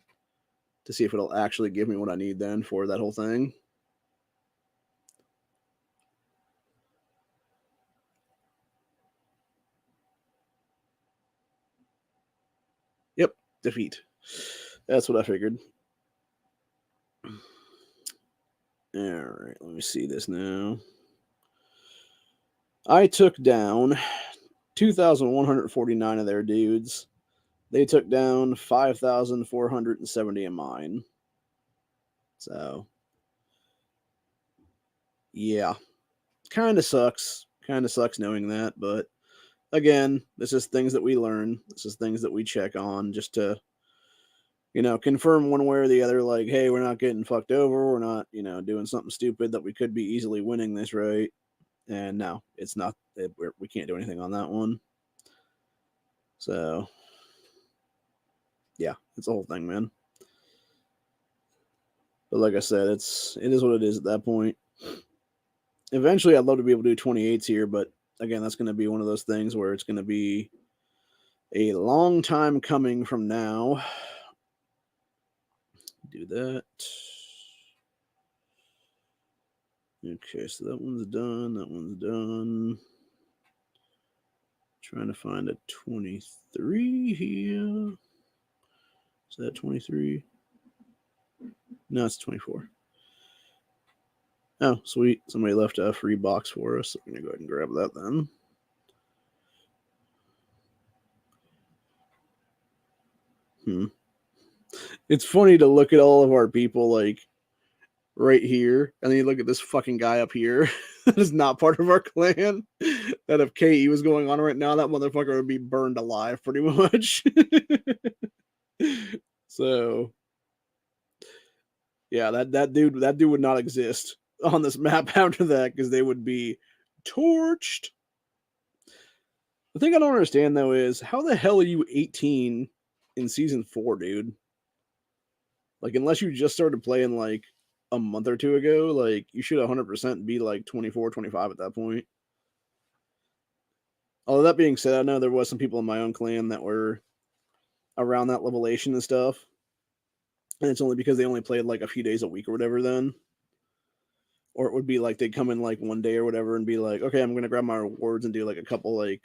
to see if it'll actually give me what I need then for that whole thing. Yep, defeat. That's what I figured. All right, let me see this now. I took down 2,149 of their dudes. They took down 5,470 of mine. So, yeah, kind of sucks. Kind of sucks knowing that, but again, this is things that we learn. This is things that we check on just to, you know, confirm one way or the other, like, hey, we're not getting fucked over. We're not, you know, doing something stupid that we could be easily winning this, right? And no, it's not. We can't do anything on that one. So, yeah, it's the whole thing, man. But like I said, it is what it is at that point. Eventually, I'd love to be able to do 28s here, but again, that's going to be one of those things where it's going to be a long time coming from now. Do that. Okay, so that one's done. That one's done. Trying to find a 23 here. Is that 23? No, it's 24. Oh, sweet. Somebody left a free box for us. So I'm going to go ahead and grab that then. It's funny to look at all of our people, like, right here, and then you look at this fucking guy up here that is not part of our clan. That if KE was going on right now, that motherfucker would be burned alive pretty much. So yeah, that dude would not exist on this map after that because they would be torched. The thing I don't understand though is how the hell are you 18 in season 4, dude? Like, unless you just started playing like a month or two ago, like you should 100% be like 24, 25 at that point. Although that being said, I know there was some people in my own clan that were around that levelation and stuff, and it's only because they only played like a few days a week or whatever then. Or it would be like they'd come in like one day or whatever and be like, okay, I'm gonna grab my rewards and do like a couple like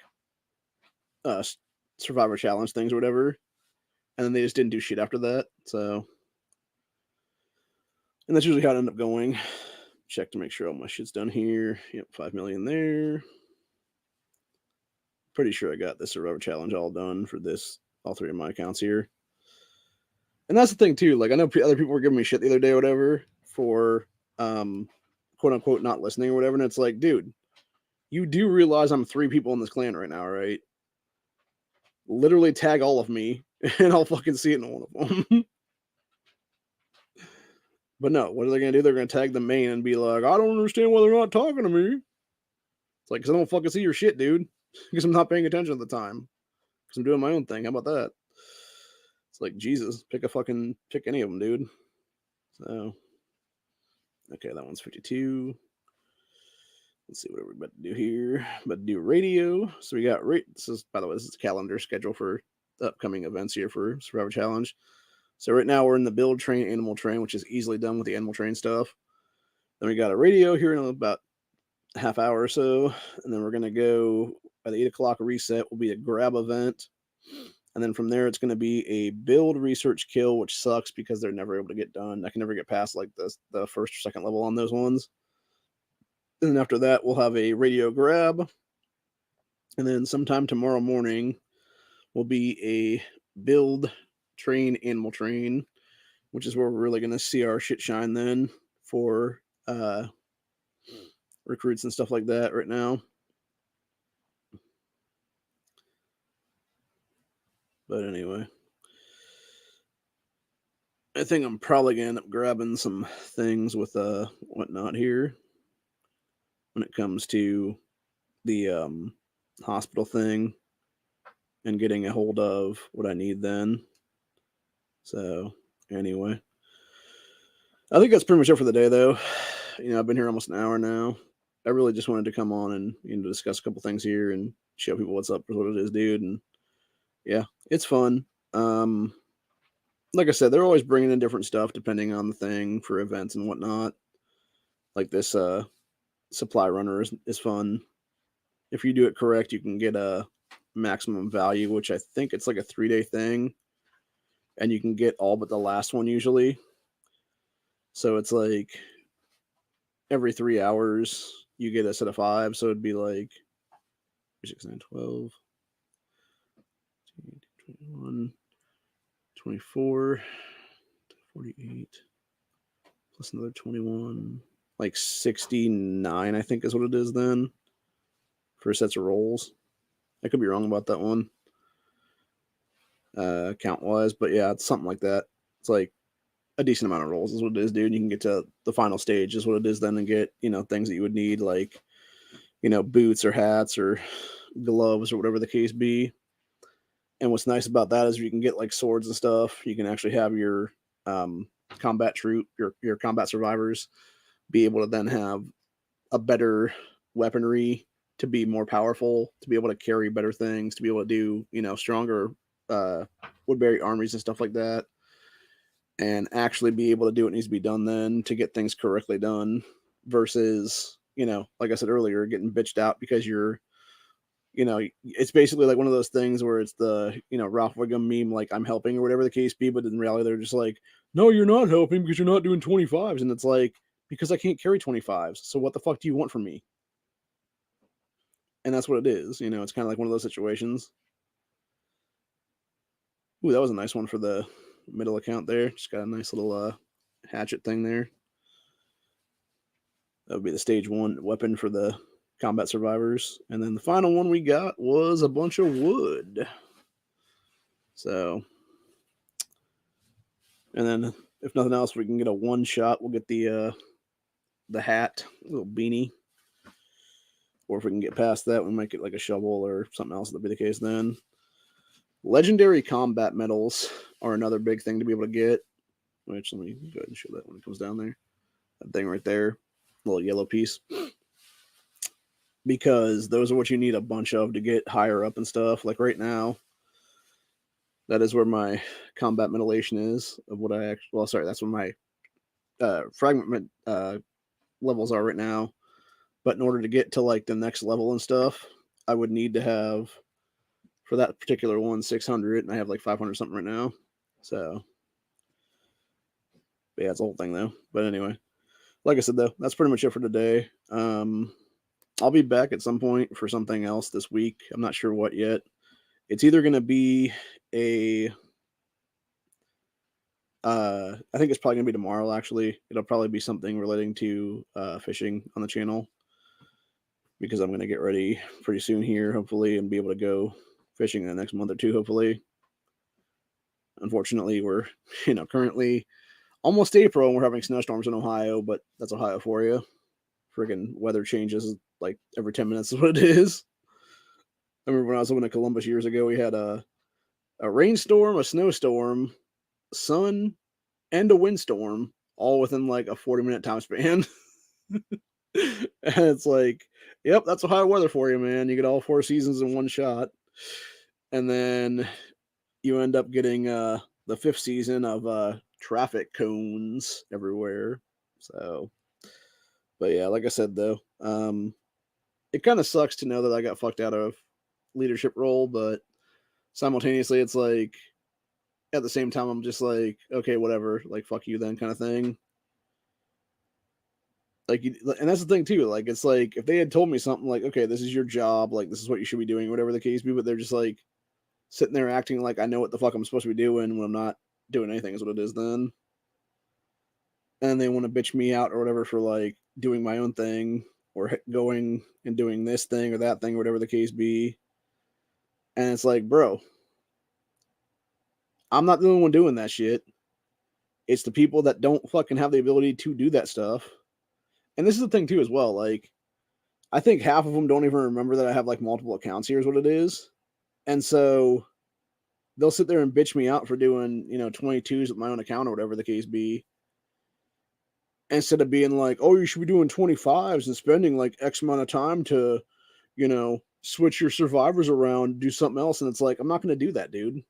survivor challenge things or whatever, and then they just didn't do shit after that. So, and that's usually how it ended up going. Check to make sure all my shit's done here. Yep, 5 million there. Pretty sure I got this survivor challenge all done for this, all 3 of my accounts here. And that's the thing too. Like, I know other people were giving me shit the other day or whatever for quote unquote not listening or whatever, and it's like, dude, you do realize I'm 3 people in this clan right now, right? Literally tag all of me, and I'll fucking see it in one of them. But no, what are they gonna do? They're gonna tag the main and be like, I don't understand why they're not talking to me. It's like, because I don't fucking see your shit, dude. Because I'm not paying attention at the time. Because I'm doing my own thing. How about that? It's like, Jesus, pick any of them, dude. So, okay, that one's 52. Let's see what we're about to do here. About to do radio. So we got this is, by the way, this is the calendar schedule for the upcoming events here for Survivor Challenge. So right now we're in the build train, animal train, which is easily done with the animal train stuff. Then we got a radio here in about a half hour or so. And then we're going to go by the 8 o'clock reset will be a grab event. And then from there, it's going to be a build, research, kill, which sucks because they're never able to get done. I can never get past like the first or second level on those ones. And then after that, we'll have a radio grab. And then sometime tomorrow morning will be a build, train, animal train, which is where we're really going to see our shit shine then for recruits and stuff like that right now. But anyway, I think I'm probably going to end up grabbing some things with whatnot here when it comes to the hospital thing and getting a hold of what I need then. So anyway, I think that's pretty much it for the day, though. I've been here almost an hour now. I really just wanted to come on and discuss a couple things here and show people what's up with what it is, dude. And yeah, it's fun. Like I said, they're always bringing in different stuff depending on the thing for events and whatnot. Like this supply runner is fun. If you do it correct, you can get a maximum value, which I think it's like a 3-day thing, and you can get all but the last one usually. So it's like every 3 hours you get a set of 5. So it'd be like 6, 9, 12, 21, 24, 48, plus another 21, like 69, I think is what it is then for sets of rolls. I could be wrong about that one, count wise, but yeah, it's something like that. It's like a decent amount of rolls is what it is, dude. You can get to the final stage is what it is then and get, things that you would need, like, boots or hats or gloves or whatever the case be. And what's nice about that is you can get like swords and stuff. You can actually have your combat troop, your combat survivors be able to then have a better weaponry to be more powerful, to be able to carry better things, to be able to do, stronger woodberry armories and stuff like that, and actually be able to do what needs to be done then to get things correctly done versus, like I said earlier, getting bitched out because you're you know, it's basically like one of those things where it's the, you know, Ralph Wiggum meme, like I'm helping or whatever the case be, but in reality they're just like, no, you're not helping because you're not doing 25s. And it's like, because I can't carry 25s. So what the fuck do you want from me? And that's what it is. You know, it's kind of like one of those situations. Ooh, that was a nice one for the middle account there. Just got a nice little hatchet thing there. That would be the stage 1 weapon for the combat survivors. And then the final one we got was a bunch of wood. So, and then if nothing else, we can get a one shot. We'll get the hat, little beanie. Or if we can get past that, we might get like a shovel or something else. That'll be the case then. Legendary combat medals are another big thing to be able to get. Which, let me go ahead and show that when it comes down there. That thing right there, little yellow piece. Because those are what you need a bunch of to get higher up and stuff. Like right now, that is where my combat mutilation is of what I actually. Well, sorry, that's what my fragment levels are right now. But in order to get to like the next level and stuff, I would need to have for that particular one 600, and I have like 500 something right now. So, yeah, it's a whole thing though. But anyway, like I said though, that's pretty much it for today. I'll be back at some point for something else this week. I'm not sure what yet. It's either going to be I think it's probably going to be tomorrow, actually. It'll probably be something relating to fishing on the channel because I'm going to get ready pretty soon here, hopefully, and be able to go fishing in the next month or two, hopefully. Unfortunately, we're, currently almost April and we're having snowstorms in Ohio, but that's Ohio for you. Friggin' weather changes like every 10 minutes is what it is. I remember when I was living in Columbus years ago, we had a rainstorm, a snowstorm, sun, and a windstorm all within like a 40-minute time span. And it's like, yep, that's Ohio weather for you, man. You get all 4 seasons in one shot. And then you end up getting the 5th season of traffic cones everywhere. So, but yeah, like I said though, it kind of sucks to know that I got fucked out of leadership role, but simultaneously it's like at the same time I'm just like, okay, whatever, like fuck you then kind of thing. Like, and that's the thing too, like it's like if they had told me something like, okay, this is your job, like this is what you should be doing, whatever the case be, but they're just like sitting there acting like I know what the fuck I'm supposed to be doing when I'm not doing anything is what it is then. And they want to bitch me out or whatever for like doing my own thing or going and doing this thing or that thing or whatever the case be. And it's like, bro, I'm not the only one doing that shit. It's the people that don't fucking have the ability to do that stuff. And this is the thing too as well, like I think half of them don't even remember that I have like multiple accounts here is what it is. And so they'll sit there and bitch me out for doing, 22s with my own account or whatever the case be. Instead of being like, oh, you should be doing 25s and spending like X amount of time to, switch your survivors around, do something else. And it's like, I'm not going to do that, dude.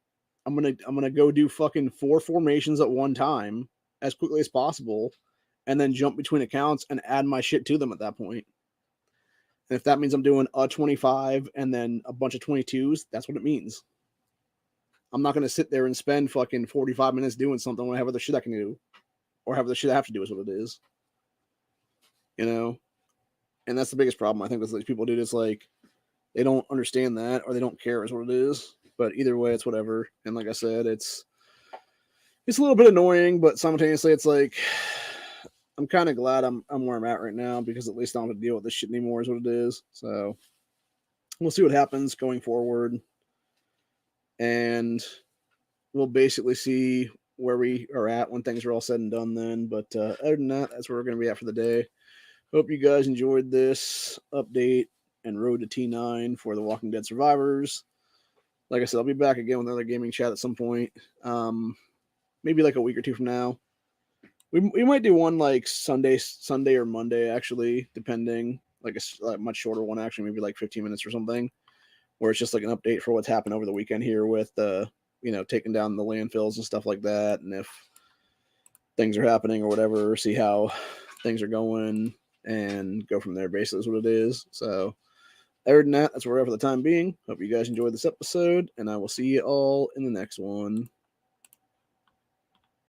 I'm going to go do fucking 4 formations at one time as quickly as possible and then jump between accounts and add my shit to them at that point. And if that means I'm doing a 25 and then a bunch of 22s, that's what it means. I'm not going to sit there and spend fucking 45 minutes doing something when I have other shit I can do or have other shit I have to do is what it is. And that's the biggest problem. I think with these people do this, like, they don't understand that or they don't care is what it is. But either way, it's whatever. And like I said, it's a little bit annoying, but simultaneously, it's like I'm kind of glad I'm where I'm at right now because at least I don't have to deal with this shit anymore is what it is. So we'll see what happens going forward. And we'll basically see where we are at when things are all said and done then. But other than that, that's where we're going to be at for the day. Hope you guys enjoyed this update and road to T9 for the Walking Dead survivors. Like I said, I'll be back again with another gaming chat at some point. Maybe like a week or two from now. We might do one like Sunday or Monday, actually, depending. Like a much shorter one, actually, maybe like 15 minutes or something, where it's just like an update for what's happened over the weekend here with taking down the landfills and stuff like that, and if things are happening or whatever, see how things are going and go from there. Basically, is what it is. So Other than that, that's where we're at for the time being. Hope you guys enjoyed this episode, and I will see you all in the next one.